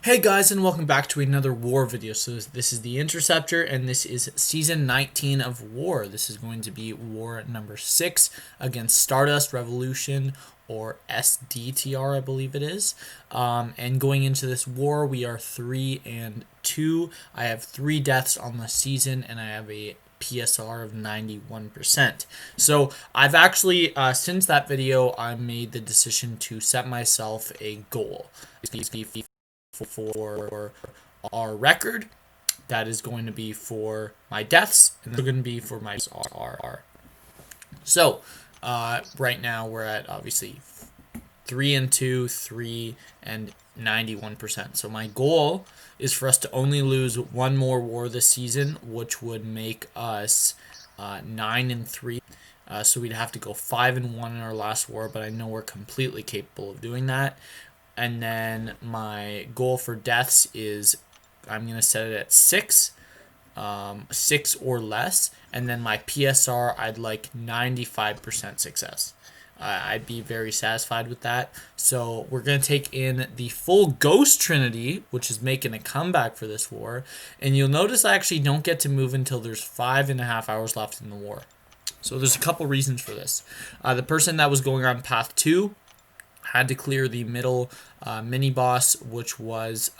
Hey guys, and welcome back to another war video. So this is the Interceptor, and this is season 19 of War. This is going to be war number 6 against Stardust Revolution, or SDTR, I believe it is. And going into this war, we are 3-2. I have 3 deaths on the season, and I have a PSR of 91%. So I've actually, since that video, I made the decision to set myself a goal for our record. That is going to be for my deaths, and they're going to be for my RR. So right now we're at obviously 3-2, 3 and 91%. So my goal is for us to only lose one more war this season, which would make us 9-3. So we'd have to go 5-1 in our last war, but I know we're completely capable of doing that. And then my goal for deaths is I'm going to set it at 6, 6 or less. And then my PSR, I'd like 95% success. I'd be very satisfied with that. So we're going to take in the full Ghost Trinity, which is making a comeback for this war. And you'll notice I actually don't get to move until there's 5.5 hours left in the war. So there's a couple reasons for this. The person that was going on path 2 had to clear the middle mini boss, which was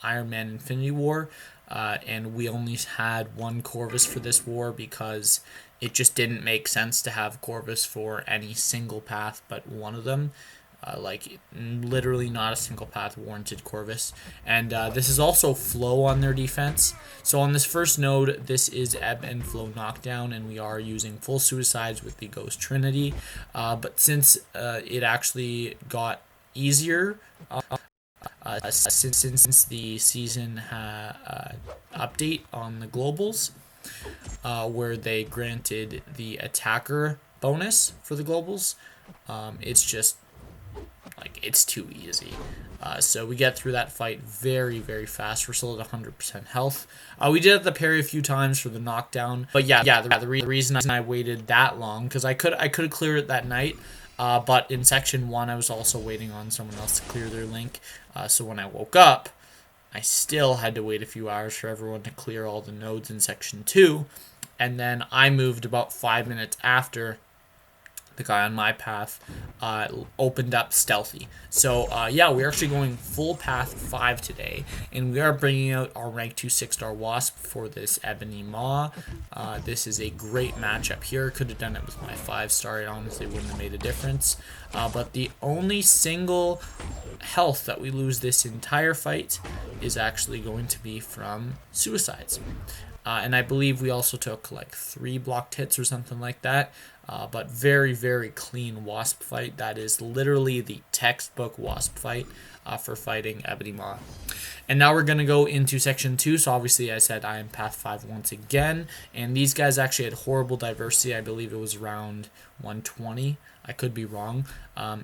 Iron Man Infinity War, and we only had one Corvus for this war because it just didn't make sense to have Corvus for any single path but one of them. Literally not a single path warranted Corvus. And this is also flow on their defense. So on this first node, this is ebb and flow knockdown, and we are using full suicides with the Ghost Trinity. But since it actually got easier since the season update on the globals, where they granted the attacker bonus for the globals, it's just it's too easy. So we get through that fight very, very fast. We're still at 100% health. We did have to parry a few times for the knockdown, but the reason I waited that long, because I could have cleared it that night, but in section 1 I was also waiting on someone else to clear their link. So when I woke up, I still had to wait a few hours for everyone to clear all the nodes in section 2, and then I moved about 5 minutes after the guy on my path opened up stealthy. So we're actually going full path 5 today, and we are bringing out our rank 2 6-star Wasp for this Ebony Maw. This is a great matchup here. Could have done it with my 5-star. It honestly wouldn't have made a difference. But the only single health that we lose this entire fight is actually going to be from suicides. And I believe we also took 3 blocked hits or something like that. But very, very clean Wasp fight. That is literally the textbook Wasp fight for fighting Ebony Maw. And now we're going to go into section 2. So obviously I said I am path 5 once again. And these guys actually had horrible diversity. I believe it was around 120. I could be wrong.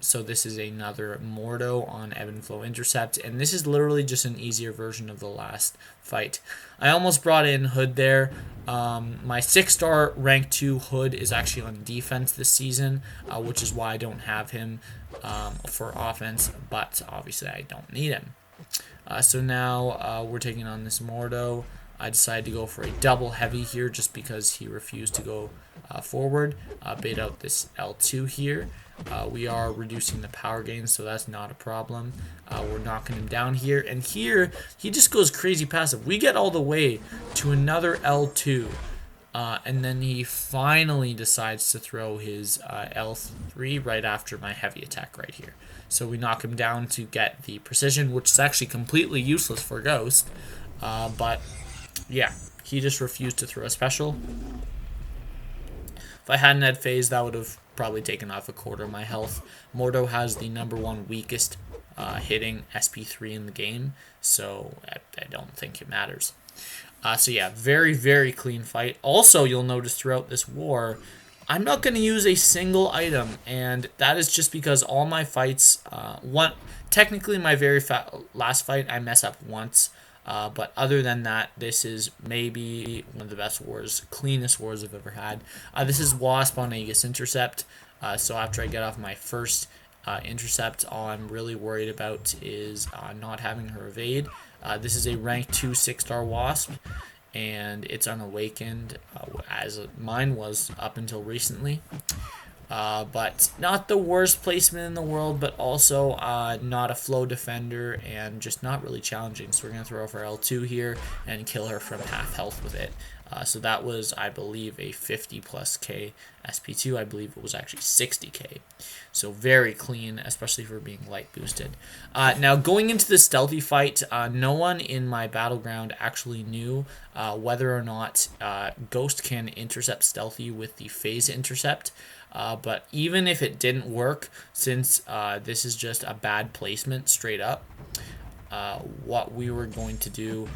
So this is another Mordo on Ebb and Flow Intercept, and this is literally just an easier version of the last fight. I almost brought in Hood there. My 6-star rank 2 Hood is actually on defense this season, which is why I don't have him for offense, but obviously I don't need him. So now we're taking on this Mordo. I decided to go for a double heavy here just because he refused to go forward. Bait out this L2 here. We are reducing the power gain, so that's not a problem. We're knocking him down here, and here he just goes crazy passive. We get all the way to another L2, and then he finally decides to throw his L3 right after my heavy attack right here. So we knock him down to get the precision, which is actually completely useless for Ghost, but yeah, he just refused to throw a special. If I hadn't had phase, that would have probably taken off a quarter of my health. Mordo has the #1 weakest hitting SP3 in the game, so I don't think it matters. So yeah, very, very clean fight. Also, you'll notice throughout this war, I'm not going to use a single item, and that is just because all my fights, technically my very last fight, I mess up once. But other than that, this is maybe one of the best wars, cleanest wars I've ever had. This is Wasp on Aegis Intercept. So after I get off my first intercept. All I'm really worried about is not having her evade. This is a rank 2 6-star wasp, and it's unawakened, as mine was up until recently. But not the worst placement in the world, but also not a flow defender and just not really challenging. So we're going to throw off our L2 here and kill her from half health with it. So that was, I believe, a 50 plus K SP2. I believe it was actually 60K. So very clean, especially for being light boosted. Now going into the stealthy fight, no one in my battleground actually knew whether or not Ghost can intercept stealthy with the phase intercept. But even if it didn't work, since this is just a bad placement straight up, what we were going to do,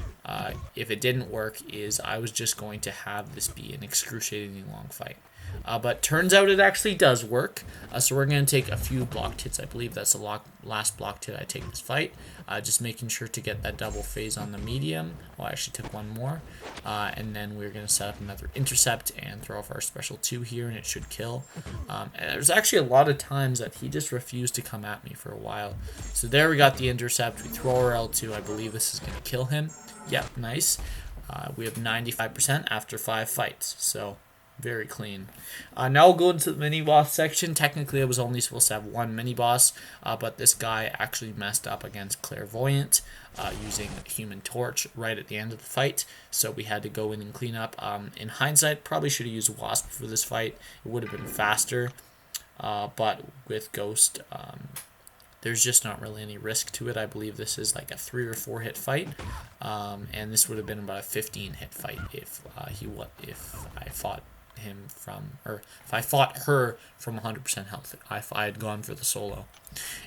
if it didn't work, is I was just going to have this be an excruciatingly long fight. But turns out it actually does work. So we're going to take a few blocked hits. I believe that's the last blocked hit I take this fight. Just making sure to get that double phase on the medium. Well, I actually took one more. And then we're going to set up another intercept and throw off our special 2 here, and it should kill. And there's actually a lot of times that he just refused to come at me for a while. So there we got the intercept. We throw our L2. I believe this is going to kill him. Yep, nice. We have 95% after 5 fights. So very clean. Now we'll go into the mini boss section. Technically, I was only supposed to have 1 mini boss, but this guy actually messed up against Clairvoyant using Human Torch right at the end of the fight. So we had to go in and clean up. In hindsight, probably should have used Wasp for this fight. It would have been faster, but with Ghost, there's just not really any risk to it. I believe this is like a 3 or 4 hit fight, and this would have been about a 15 hit fight if I fought him from, or if I fought her from 100% health, if I had gone for the solo.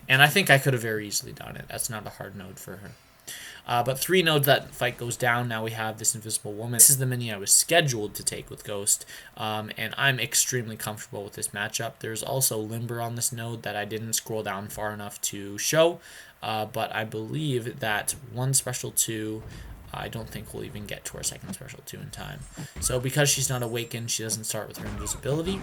And I think I could have very easily done it. That's not a hard node for her. But 3 nodes, that fight goes down. Now we have this Invisible Woman. This is the mini I was scheduled to take with Ghost, and I'm extremely comfortable with this matchup. There's also Limber on this node that I didn't scroll down far enough to show, but I believe that 1 special 2, I don't think we'll even get to our 2nd special 2 in time. So because she's not awakened, she doesn't start with her invisibility.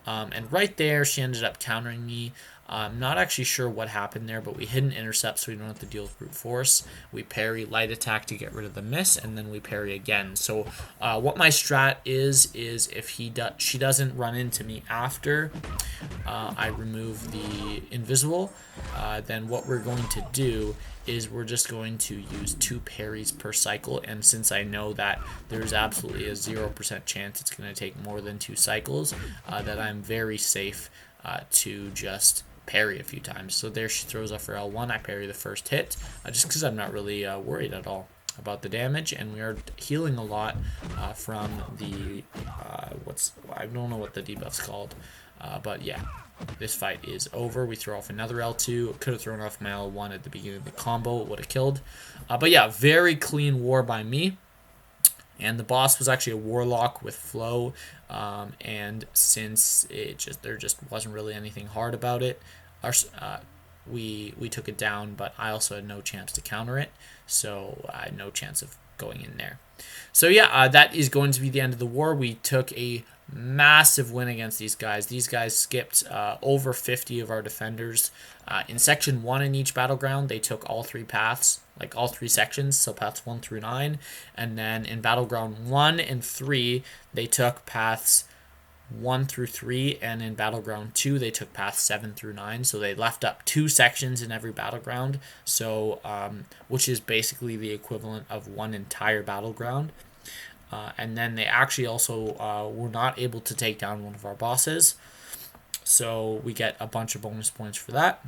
And right there, she ended up countering me. I'm not actually sure what happened there, but we hit an intercept so we don't have to deal with brute force. We parry light attack to get rid of the miss, and then we parry again. So what my strat is if she doesn't run into me after I remove the invisible, then what we're going to do is we're just going to use 2 parries per cycle. And since I know that there's absolutely a 0% chance it's going to take more than 2 cycles, that I'm very safe to just parry a few times. So there she throws off her L1. I parry the first hit, just because I'm not really worried at all about the damage, and we are healing a lot from the I don't know what the debuff's called, but yeah, this fight is over. We throw off another L2. Could have thrown off my L1 at the beginning of the combo. It would have killed. But yeah, very clean war by me. And the boss was actually a warlock with flow, and since there just wasn't really anything hard about it, we took it down. But I also had no chance to counter it, so I had no chance of going in there. So yeah, that is going to be the end of the war. We took a massive win against these guys. These guys skipped over 50 of our defenders. In section 1 in each battleground, they took all 3 paths, like all 3 sections, so paths 1 through 9. And then in battleground 1 and 3, they took paths 1 through 3, and in battleground 2, they took paths 7 through 9. So they left up 2 sections in every battleground, so which is basically the equivalent of 1 entire battleground. And then they actually also were not able to take down one of our bosses, so we get a bunch of bonus points for that.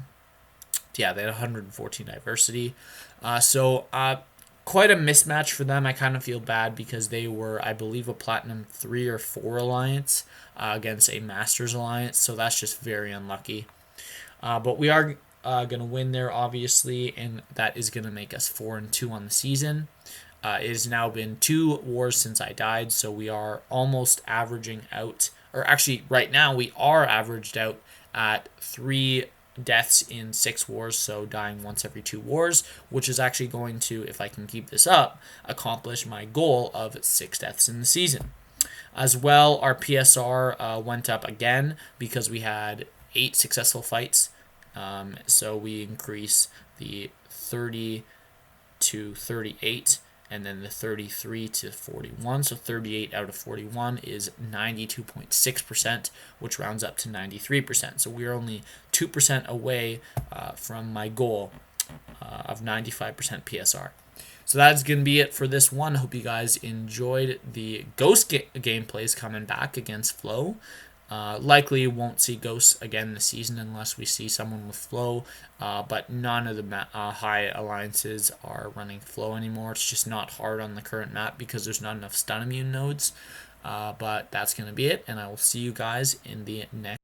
Yeah, they had 114 diversity. So quite a mismatch for them. I kind of feel bad because they were, I believe, a Platinum 3 or 4 alliance against a Masters alliance, so that's just very unlucky. But we are going to win there, obviously, and that is going to make us 4-2 on the season. It has now been 2 wars since I died, so we are almost averaging out, or actually right now we are averaged out at 3 deaths in 6 wars, so dying once every 2 wars, which is actually going to, if I can keep this up, accomplish my goal of 6 deaths in the season. As well, our PSR went up again because we had 8 successful fights So we increase the 30 to 38, and then the 33 to 41. So 38 out of 41 is 92.6%, which rounds up to 93%. So we're only 2% away from my goal of 95% PSR. So that's going to be it for this one. Hope you guys enjoyed the Ghost gameplays coming back against Flow. Likely won't see Ghosts again this season unless we see someone with Flow, but none of the high alliances are running Flow anymore. It's just not hard on the current map because there's not enough stun immune nodes. But that's going to be it, and I will see you guys in the next